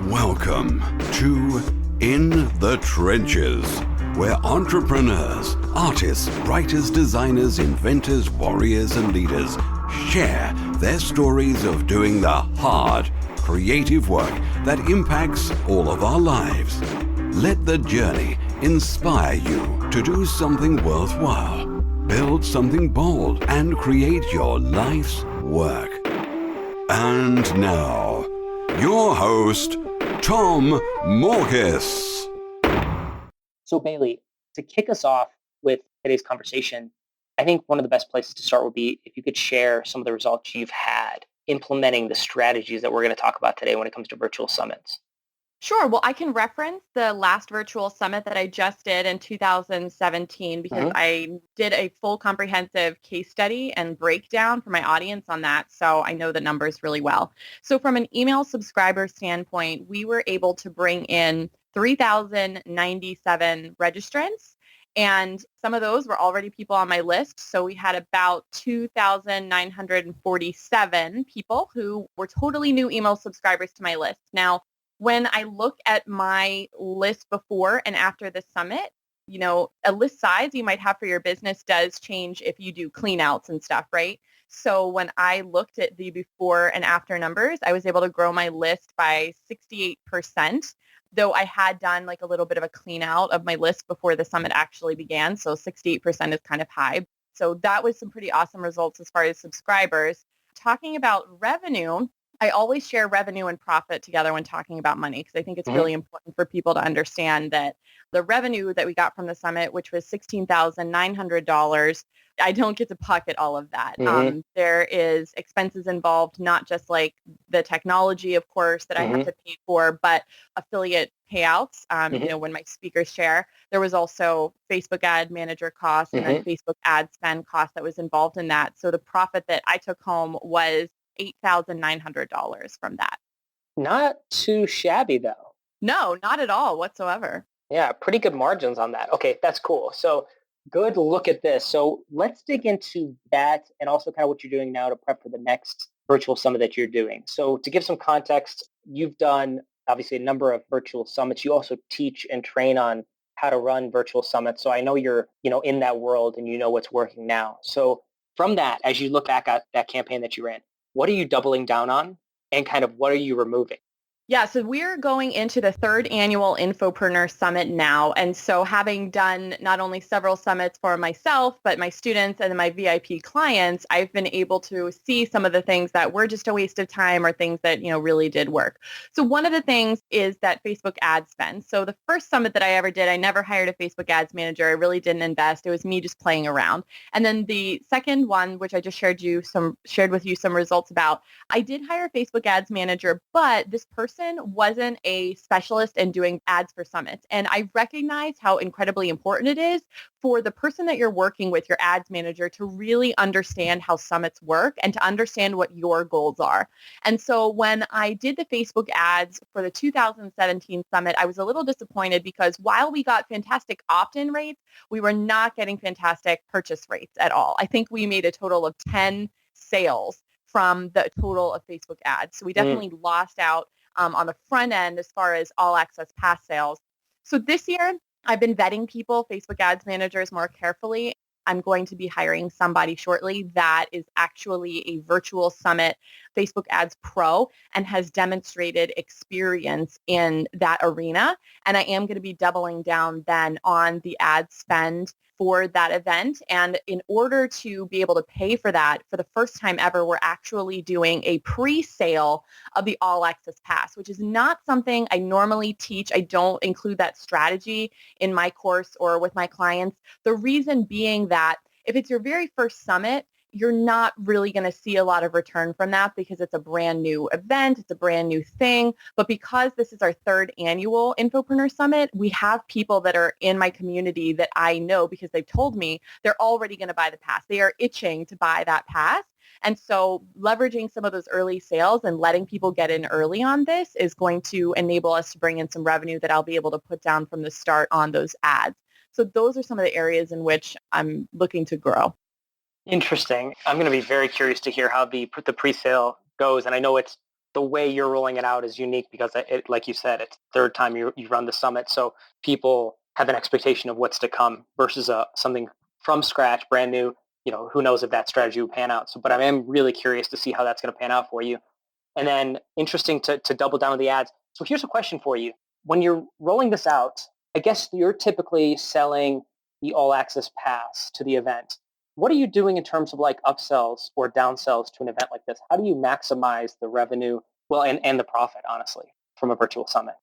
Welcome to In the Trenches, where entrepreneurs, artists, writers, designers, inventors, warriors, and leaders share their stories of doing the hard, creative work that impacts all of our lives. Let the journey inspire you to do something worthwhile, build something bold, and create your life's work. And now, your host, Tom Morkis. So Bailey, to kick us off with today's conversation, I think one of the best places to start would be if you could share some of the results you've had implementing the strategies that we're going to talk about today when it comes to virtual summits. Sure. Well, I can reference the last virtual summit that I just did in 2017 because I did a full comprehensive case study and breakdown for my audience on that. So I know the numbers really well. So from an email subscriber standpoint, we were able to bring in 3,097 registrants. And some of those were already people on my list. So we had about 2,947 people who were totally new email subscribers to my list. Now, when I look at my list before and after the summit, you know, a list size you might have for your business does change if you do clean outs and stuff, right? So when I looked at the before and after numbers, I was able to grow my list by 68%, though I had done like a little bit of a clean out of my list before the summit actually began. So 68% is kind of high. So that was some pretty awesome results as far as subscribers. Talking about revenue, I always share revenue and profit together when talking about money because I think it's really important for people to understand that the revenue that we got from the summit, which was $16,900, I don't get to pocket all of that. There is expenses involved, not just like the technology, of course, that I have to pay for, but affiliate payouts, you know, when my speakers share. There was also Facebook ad manager costs and then Facebook ad spend cost that was involved in that. So the profit that I took home was $8,900 from that. Not too shabby though. No, not at all whatsoever. Yeah, pretty good margins on that. Okay, that's cool. So good look at this. So let's dig into that and also kind of what you're doing now to prep for the next virtual summit that you're doing. So to give some context, you've done obviously a number of virtual summits. You also teach and train on how to run virtual summits. So I know you're, you know, in that world and you know what's working now. So from that, as you look back at that campaign that you ran, what are you doubling down on and kind of what are you removing? Yeah, so we're going into the third annual Infopreneur Summit now. And so having done not only several summits for myself, but my students and my VIP clients, I've been able to see some of the things that were just a waste of time or things that, you know, really did work. So one of the things is that Facebook ad spend. So the first summit that I ever did, I never hired a Facebook ads manager. I really didn't invest. It was me just playing around. And then the second one, which I just shared with you some results about, I did hire a Facebook ads manager, but this person wasn't a specialist in doing ads for summits. And I recognize how incredibly important it is for the person that you're working with, your ads manager, to really understand how summits work and to understand what your goals are. And so when I did the Facebook ads for the 2017 summit, I was a little disappointed because while we got fantastic opt-in rates, we were not getting fantastic purchase rates at all. I think we made a total of 10 sales from the total of Facebook ads. So we definitely lost out on the front end as far as all access pass sales. So this year, I've been vetting people, Facebook ads managers, more carefully. I'm going to be hiring somebody shortly that is actually a virtual summit Facebook ads pro and has demonstrated experience in that arena. And I am going to be doubling down then on the ad spend for that event. And in order to be able to pay for that, for the first time ever, we're actually doing a pre-sale of the All Access Pass, which is not something I normally teach. I don't include that strategy in my course or with my clients. The reason being that if it's your very first summit, you're not really going to see a lot of return from that because it's a brand new event. It's a brand new thing. But because this is our third annual Infopreneur Summit, we have people that are in my community that I know because they've told me they're already going to buy the pass. They are itching to buy that pass. And so leveraging some of those early sales and letting people get in early on this is going to enable us to bring in some revenue that I'll be able to put down from the start on those ads. So those are some of the areas in which I'm looking to grow. Interesting. I'm going to be very curious to hear how the pre-sale goes. And I know it's the way you're rolling it out is unique because it, like you said, it's the third time you run the summit. So people have an expectation of what's to come versus something from scratch, brand new. Who knows if that strategy will pan out. So, but I am really curious to see how that's going to pan out for you. And then interesting to double down on the ads. So here's a question for you. When you're rolling this out, I guess you're typically selling the all access pass to the event. What are you doing in terms of like upsells or downsells to an event like this? How do you maximize the revenue, and the profit, honestly, from a virtual summit?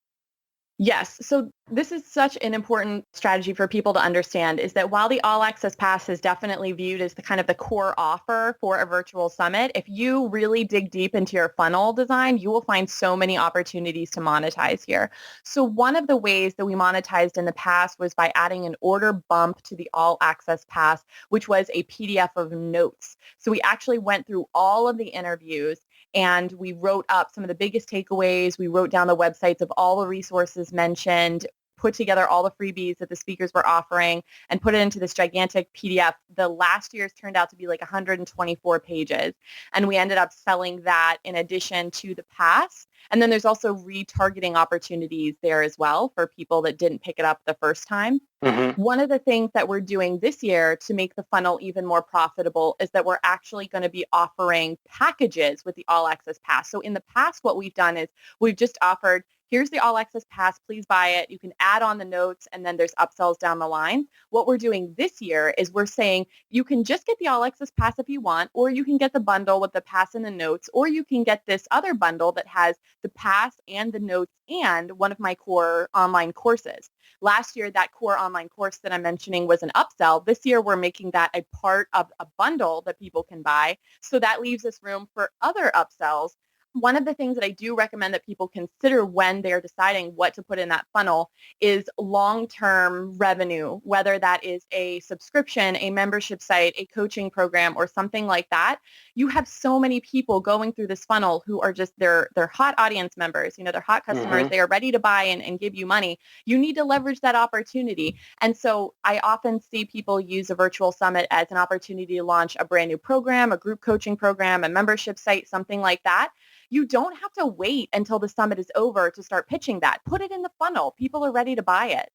Yes. So this is such an important strategy for people to understand is that while the All Access Pass is definitely viewed as the kind of the core offer for a virtual summit, if you really dig deep into your funnel design, you will find so many opportunities to monetize here. So one of the ways that we monetized in the past was by adding an order bump to the All Access Pass, which was a PDF of notes. So we actually went through all of the interviews and we wrote up some of the biggest takeaways. We wrote down the websites of all the resources mentioned, put together all the freebies that the speakers were offering, and put it into this gigantic PDF. The last year's turned out to be like 124 pages. And we ended up selling that in addition to the pass. And then there's also retargeting opportunities there as well for people that didn't pick it up the first time. Mm-hmm. One of the things that we're doing this year to make the funnel even more profitable is that we're actually going to be offering packages with the All Access Pass. So in the past, what we've done is we've just offered, here's the All Access Pass, please buy it. You can add on the notes and then there's upsells down the line. What we're doing this year is we're saying you can just get the All Access Pass if you want, or you can get the bundle with the pass and the notes, or you can get this other bundle that has the pass and the notes and one of my core online courses. Last year, that core online course that I'm mentioning was an upsell. This year, we're making that a part of a bundle that people can buy. So that leaves us room for other upsells. One of the things that I do recommend that people consider when they're deciding what to put in that funnel is long-term revenue, whether that is a subscription, a membership site, a coaching program, or something like that. You have so many people going through this funnel who are just, they're hot audience members, they're hot customers. Mm-hmm. They are ready to buy and give you money. You need to leverage that opportunity. And so I often see people use a virtual summit as an opportunity to launch a brand new program, a group coaching program, a membership site, something like that. You don't have to wait until the summit is over to start pitching that. Put it in the funnel. People are ready to buy it.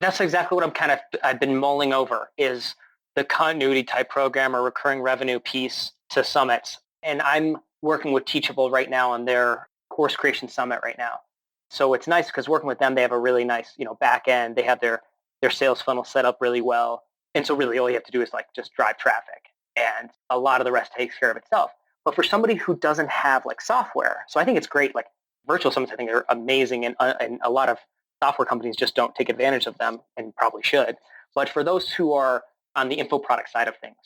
That's exactly what I've been mulling over is the continuity type program or recurring revenue piece to summits. And I'm working with Teachable right now on their course creation summit right now. So it's nice because working with them, they have a really nice, back end. They have their sales funnel set up really well. And so really all you have to do is like just drive traffic and a lot of the rest takes care of itself. But for somebody who doesn't have like software, so I think it's great. Like virtual summits, I think are amazing, and a lot of software companies just don't take advantage of them and probably should. But for those who are on the info product side of things,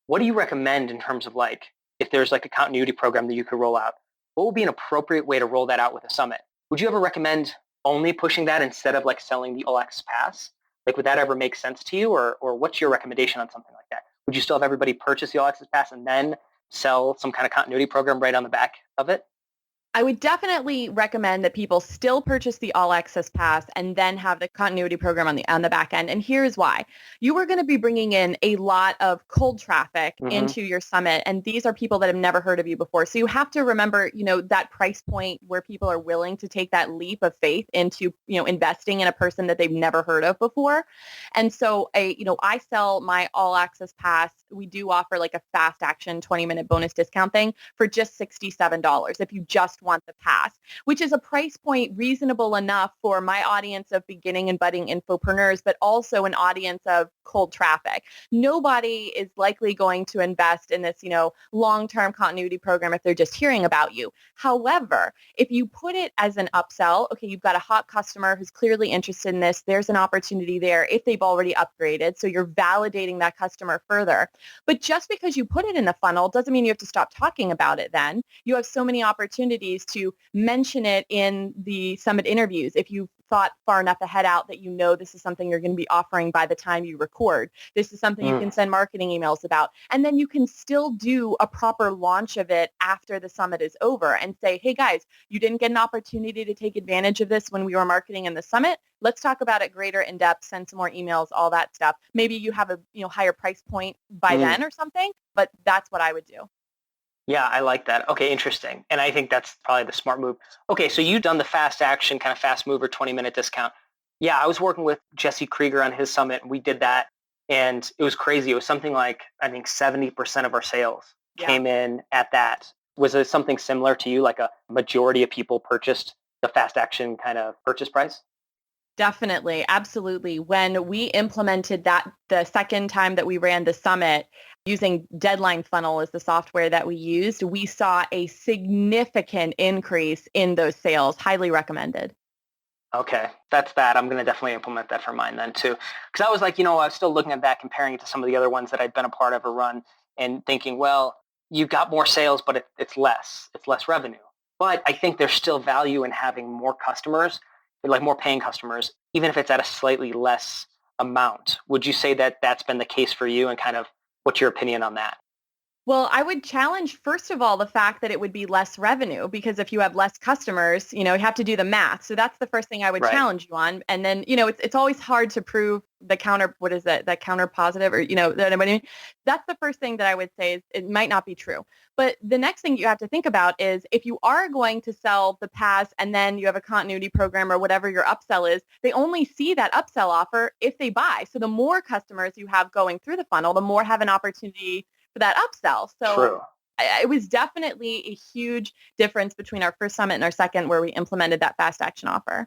what do you recommend in terms of like if there's like a continuity program that you could roll out? What would be an appropriate way to roll that out with a summit? Would you ever recommend only pushing that instead of like selling the All Access Pass? Like would that ever make sense to you, or what's your recommendation on something like that? Would you still have everybody purchase the All Access Pass and then sell some kind of continuity program right on the back of it? I would definitely recommend that people still purchase the All Access Pass and then have the continuity program on the back end. And here's why. You are going to be bringing in a lot of cold traffic into your summit. And these are people that have never heard of you before. So you have to remember, that price point where people are willing to take that leap of faith into, investing in a person that they've never heard of before. And so I sell my All Access Pass. We do offer like a fast action 20-minute bonus discount thing for just $67 if you just want the pass, which is a price point reasonable enough for my audience of beginning and budding infopreneurs, but also an audience of cold traffic. Nobody is likely going to invest in this, long-term continuity program if they're just hearing about you. However, if you put it as an upsell, okay, you've got a hot customer who's clearly interested in this. There's an opportunity there if they've already upgraded. So you're validating that customer further. But just because you put it in the funnel doesn't mean you have to stop talking about it then. You have so many opportunities to mention it in the summit interviews if you thought far enough ahead out that this is something you're going to be offering by the time you record. This is something you can send marketing emails about. And then you can still do a proper launch of it after the summit is over and say, hey guys, you didn't get an opportunity to take advantage of this when we were marketing in the summit. Let's talk about it greater in depth, send some more emails, all that stuff. Maybe you have a higher price point by then or something, but that's what I would do. Yeah, I like that. Okay, interesting. And I think that's probably the smart move. Okay, so you've done the fast action, kind of fast mover, 20-minute discount. Yeah, I was working with Jesse Krieger on his summit, and we did that. And it was crazy. It was something like, I think 70% of our sales Yeah. came in at that. Was it something similar to you, like a majority of people purchased the fast action kind of purchase price? Definitely. Absolutely. When we implemented that the second time that we ran the summit using Deadline Funnel as the software that we used, we saw a significant increase in those sales. Highly recommended. Okay, that's that. I'm going to definitely implement that for mine then too. Because I was like, I was still looking at that, comparing it to some of the other ones that I'd been a part of or run and thinking, well, you got more sales, but it's less. It's less revenue. But I think there's still value in having more customers, like more paying customers, even if it's at a slightly less amount. Would you say that that's been the case for you, and kind of what's your opinion on that? Well, I would challenge, first of all, the fact that it would be less revenue because if you have less customers, you have to do the math. So that's the first thing I would Right. challenge you on. And then, it's always hard to prove the counter, what is that counter positive or, that I mean, that's the first thing that I would say is it might not be true. But the next thing you have to think about is if you are going to sell the pass and then you have a continuity program or whatever your upsell is, they only see that upsell offer if they buy. So the more customers you have going through the funnel, the more have an opportunity for that upsell. So True. it was definitely a huge difference between our first summit and our second where we implemented that fast action offer.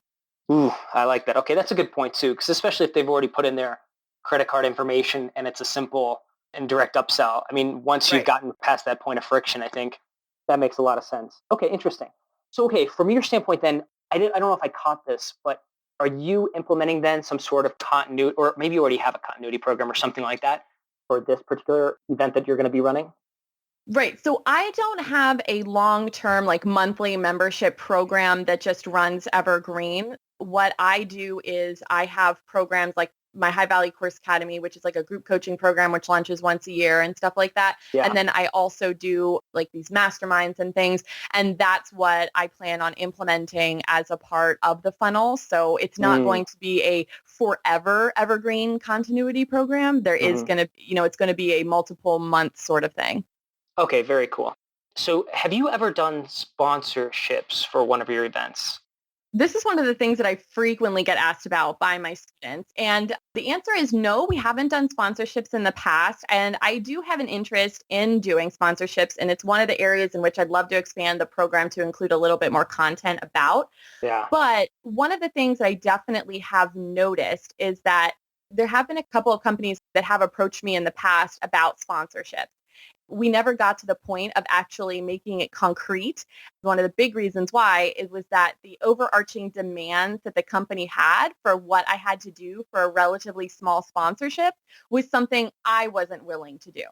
Ooh, I like that. Okay, that's a good point too, because especially if they've already put in their credit card information and it's a simple and direct upsell. I mean, once you've Right. gotten past that point of friction, I think that makes a lot of sense. Okay, interesting. So, okay, from your standpoint, then I don't know if I caught this, but are you implementing then some sort of continuity, or maybe you already have a continuity program or something like that for this particular event that you're going to be running? Right. So I don't have a long-term like monthly membership program that just runs evergreen. What I do is I have programs like my High Value Course Academy, which is like a group coaching program, which launches once a year and stuff like that. Yeah. And then I also do like these masterminds and things. And that's what I plan on implementing as a part of the funnel. So it's not Mm, going to be a forever evergreen continuity program. There is mhm. going to, it's going to be a multiple month sort of thing. Okay, very cool. So, have you ever done sponsorships for one of your events? This is one of the things that I frequently get asked about by my students. And the answer is no, we haven't done sponsorships in the past. And I do have an interest in doing sponsorships. And it's one of the areas in which I'd love to expand the program to include a little bit more content about. Yeah. But one of the things I definitely have noticed is that there have been a couple of companies that have approached me in the past about sponsorships. We never got to the point of actually making it concrete. One of the big reasons why it was that the overarching demands that the company had for what I had to do for a relatively small sponsorship was something I wasn't willing to do.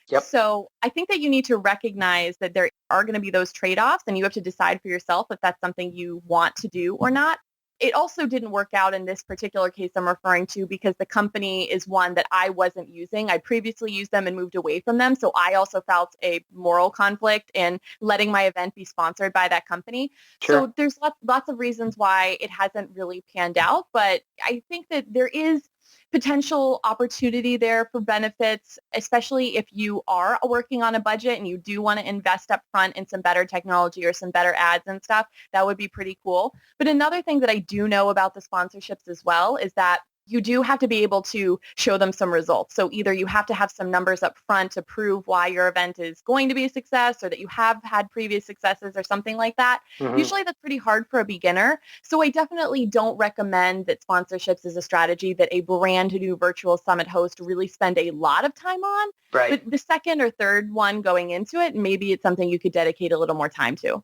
Yep. So I think that you need to recognize that there are going to be those trade-offs and you have to decide for yourself if that's something you want to do or not. It also didn't work out in this particular case I'm referring to because the company is one that I wasn't using. I previously used them and moved away from them. So I also felt a moral conflict in letting my event be sponsored by that company. Sure. So there's lots of reasons why it hasn't really panned out. But I think that there is potential opportunity there for benefits, especially if you are working on a budget and you do want to invest up front in some better technology or some better ads and stuff. That would be pretty cool. But another thing that I do know about the sponsorships as well is that you do have to be able to show them some results. So either you have to have some numbers up front to prove why your event is going to be a success or that you have had previous successes or something like that. Hmm. Usually that's pretty hard for a beginner. So I definitely don't recommend that sponsorships is a strategy that a brand new virtual summit host really spend a lot of time on. Right. But the second or third one going into it, maybe it's something you could dedicate a little more time to.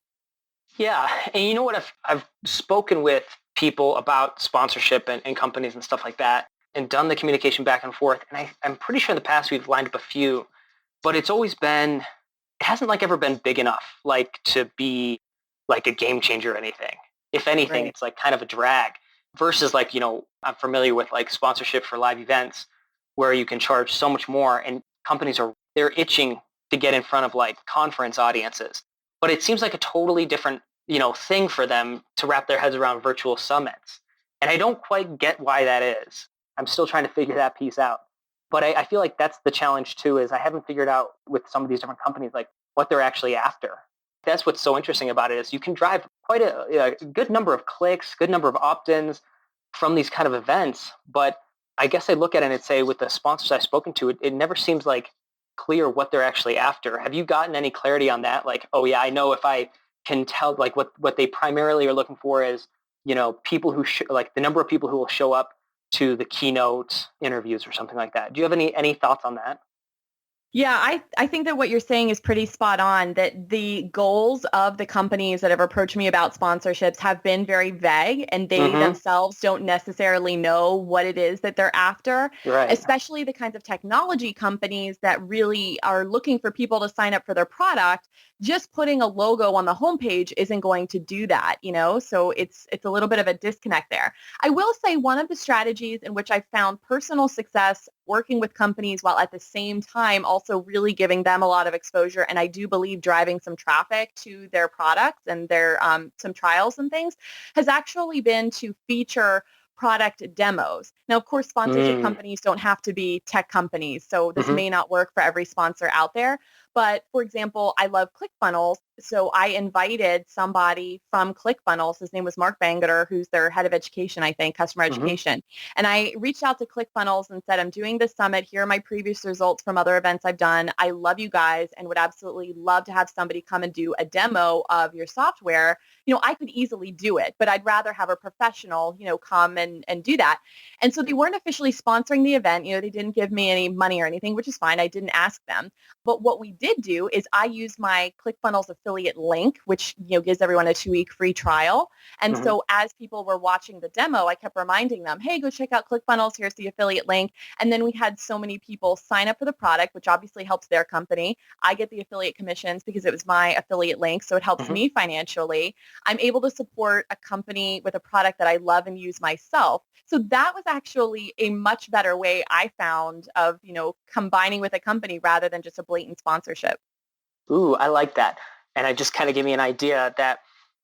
Yeah. And you know what? I've spoken with people about sponsorship and companies and stuff like that, and done the communication back and forth. And I'm pretty sure in the past we've lined up a few, but it's always been, it hasn't like ever been big enough like to be like a game changer or anything. If anything, Right. it's like kind of a drag versus like, I'm familiar with like sponsorship for live events where you can charge so much more, and companies they're itching to get in front of like conference audiences. But it seems like a totally different, thing for them to wrap their heads around virtual summits. And I don't quite get why that is. I'm still trying to figure that piece out. But I feel like that's the challenge too, is I haven't figured out with some of these different companies, like what they're actually after. That's what's so interesting about it is you can drive quite a good number of clicks, good number of opt-ins from these kind of events. But I guess I look at it and say with the sponsors I've spoken to, it never seems like clear what they're actually after. Have you gotten any clarity on that? Like, oh yeah, I know if I can tell like what they primarily are looking for is, people who like the number of people who will show up to the keynote interviews or something like that. Do you have any thoughts on that? Yeah, I think that what you're saying is pretty spot on, that the goals of the companies that have approached me about sponsorships have been very vague, and they themselves don't necessarily know what it is that they're after, Right. especially the kinds of technology companies that really are looking for people to sign up for their product. Just putting a logo on the homepage isn't going to do that, so it's a little bit of a disconnect there. I will say one of the strategies in which I found personal success working with companies while at the same time also really giving them a lot of exposure, and I do believe driving some traffic to their products and their some trials and things, has actually been to feature product demos. Now, of course, sponsorship companies don't have to be tech companies, so this may not work for every sponsor out there. But for example, I love ClickFunnels. So I invited somebody from ClickFunnels. His name was Mark Bangeter, who's their head of education, I think, customer education. And I reached out to ClickFunnels and said, I'm doing this summit. Here are my previous results from other events I've done. I love you guys and would absolutely love to have somebody come and do a demo of your software. I could easily do it, but I'd rather have a professional, come and do that. And so they weren't officially sponsoring the event. They didn't give me any money or anything, which is fine. I didn't ask them. But what we did do is I used my ClickFunnels affiliate link, which gives everyone a 2-week free trial. And so as people were watching the demo, I kept reminding them, hey, go check out ClickFunnels. Here's the affiliate link. And then we had so many people sign up for the product, which obviously helps their company. I get the affiliate commissions because it was my affiliate link, so it helps me financially. I'm able to support a company with a product that I love and use myself. So that was actually a much better way I found of, combining with a company rather than just a blatant sponsorship. Ooh, I like that. And it just kind of gave me an idea that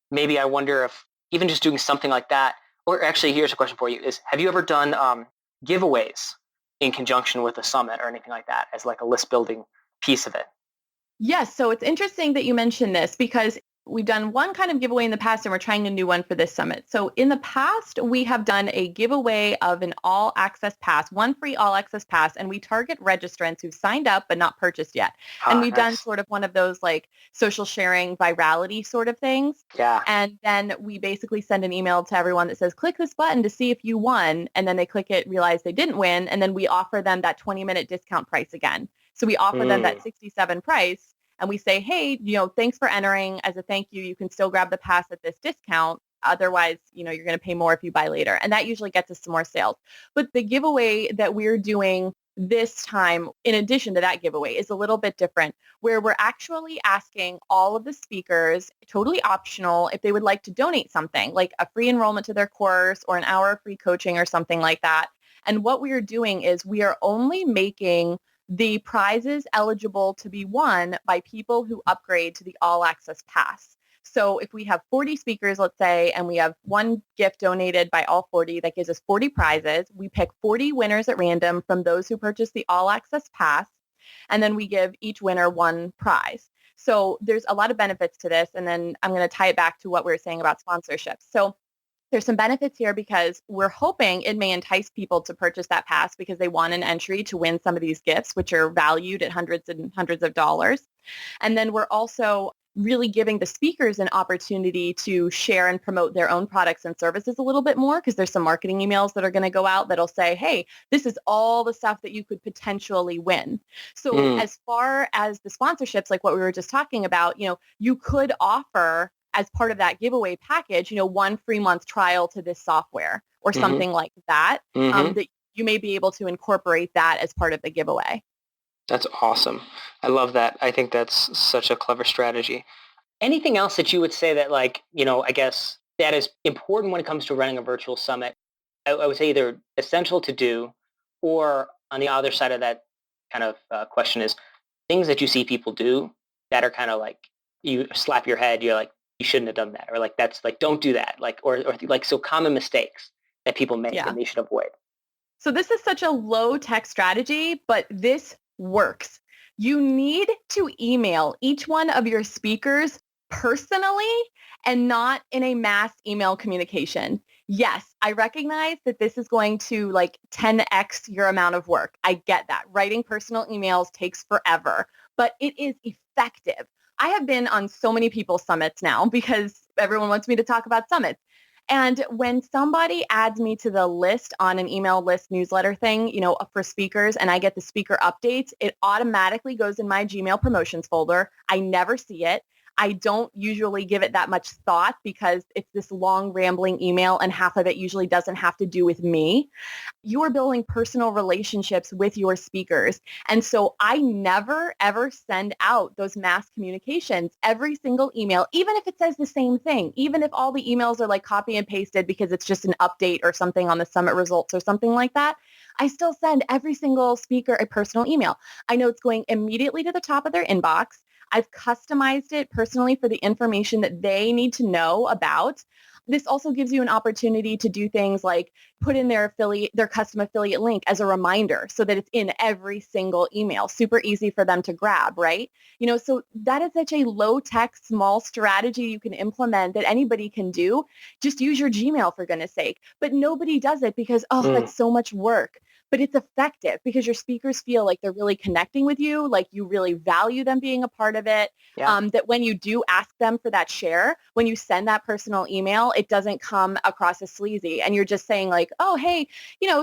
maybe I wonder if even just doing something like that, or actually here's a question for you is, have you ever done giveaways in conjunction with a summit or anything like that as like a list building piece of it? Yes. So it's interesting that you mentioned this because we've done one kind of giveaway in the past and we're trying a new one for this summit. So in the past, we have done a giveaway of an all access pass, one free all access pass, and we target registrants who've signed up but not purchased yet. And we've done sort of one of those like social sharing virality sort of things. Yeah. And then we basically send an email to everyone that says, click this button to see if you won. And then they click it, realize they didn't win. And then we offer them that 20-minute discount price again. So we offer them that 67 price. And we say, hey, thanks for entering. As a thank you, you can still grab the pass at this discount. Otherwise, you're going to pay more if you buy later. And that usually gets us some more sales. But the giveaway that we're doing this time, in addition to that giveaway, is a little bit different, where we're actually asking all of the speakers, totally optional, if they would like to donate something, like a free enrollment to their course or an hour of free coaching or something like that. And what we are doing is we are only making the prizes eligible to be won by people who upgrade to the all access pass. So if we have 40 speakers, let's say, and we have one gift donated by all 40, that gives us 40 prizes. We pick 40 winners at random from those who purchase the all access pass, and then we give each winner one prize. So there's a lot of benefits to this. And then I'm going to tie it back to what we were saying about sponsorships. So there's some benefits here because we're hoping it may entice people to purchase that pass because they want an entry to win some of these gifts, which are valued at hundreds and hundreds of dollars. And then we're also really giving the speakers an opportunity to share and promote their own products and services a little bit more because there's some marketing emails that are going to go out that'll say, hey, this is all the stuff that you could potentially win. So as far as the sponsorships, like what we were just talking about, you could offer as part of that giveaway package, one free month trial to this software or something like that, that you may be able to incorporate that as part of the giveaway. That's awesome. I love that. I think that's such a clever strategy. Anything else that you would say that I guess that is important when it comes to running a virtual summit? I would say either essential to do or on the other side of that kind of question is things that you see people do that are kind of like you slap your head, you're like, you shouldn't have done that. Or like, that's like, don't do that. Like, or like, so common mistakes that people make and they should avoid. So this is such a low tech strategy, but this works. You need to email each one of your speakers personally and not in a mass email communication. Yes, I recognize that this is going to like 10x your amount of work. I get that. Writing personal emails takes forever, but it is effective. I have been on so many people's summits now because everyone wants me to talk about summits. And when somebody adds me to the list on an email list newsletter thing, for speakers, and I get the speaker updates, it automatically goes in my Gmail promotions folder. I never see it. I don't usually give it that much thought because it's this long rambling email and half of it usually doesn't have to do with me. You are building personal relationships with your speakers. And so I never, ever send out those mass communications. Every single email, even if it says the same thing, even if all the emails are like copy and pasted because it's just an update or something on the summit results or something like that, I still send every single speaker a personal email. I know it's going immediately to the top of their inbox. I've customized it personally for the information that they need to know about. This also gives you an opportunity to do things like put in their custom affiliate link as a reminder so that it's in every single email. Super easy for them to grab, right? So that is such a low-tech, small strategy you can implement that anybody can do. Just use your Gmail for goodness sake. But nobody does it because, that's so much work. But it's effective because your speakers feel like they're really connecting with you, like you really value them being a part of it, that when you do ask them for that share, when you send that personal email, it doesn't come across as sleazy. And you're just saying like, oh, hey,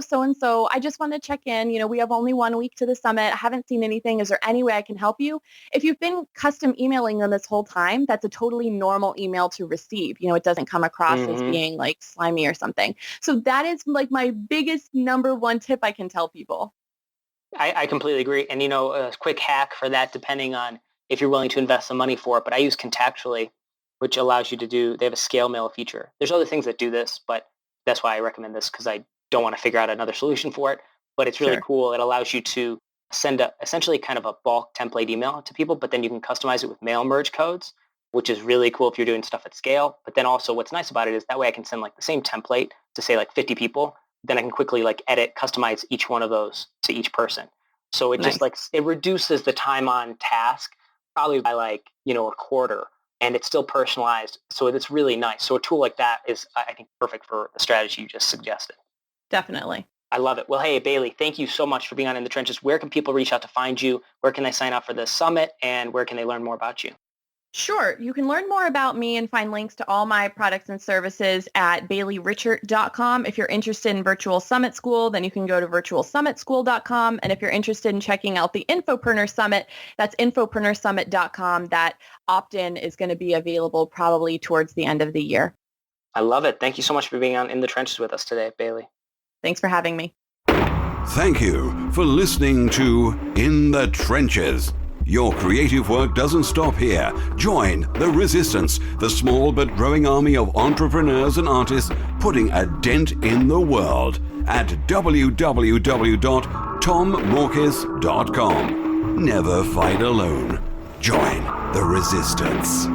so-and-so, I just want to check in. We have only 1 week to the summit. I haven't seen anything. Is there any way I can help you? If you've been custom emailing them this whole time, that's a totally normal email to receive. It doesn't come across as being like slimy or something. So that is like my biggest number one tip I can tell people. I completely agree. And, a quick hack for that, depending on if you're willing to invest some money for it, but I use Contactually, which allows you to they have a scale mail feature. There's other things that do this, but that's why I recommend this because I don't want to figure out another solution for it. But it's really cool. It allows you to send essentially kind of a bulk template email to people, but then you can customize it with mail merge codes, which is really cool if you're doing stuff at scale. But then also what's nice about it is that way I can send like the same template to say like 50 people. Then I can quickly like edit, customize each one of those to each person. So it just like, it reduces the time on task probably by like, a quarter, and it's still personalized. So it's really nice. So a tool like that is, I think, perfect for the strategy you just suggested. Definitely. I love it. Well, hey, Bailey, thank you so much for being on In the Trenches. Where can people reach out to find you? Where can they sign up for the summit? And where can they learn more about you? Sure. You can learn more about me and find links to all my products and services at BaileyRichert.com. If you're interested in Virtual Summit School, then you can go to virtualsummitschool.com. And if you're interested in checking out the Infopreneur Summit, that's infopreneursummit.com. That opt-in is going to be available probably towards the end of the year. I love it. Thank you so much for being on In the Trenches with us today, Bailey. Thanks for having me. Thank you for listening to In the Trenches. Your creative work doesn't stop here. Join the Resistance, the small but growing army of entrepreneurs and artists putting a dent in the world at www.tommorkis.com. Never fight alone. Join the Resistance.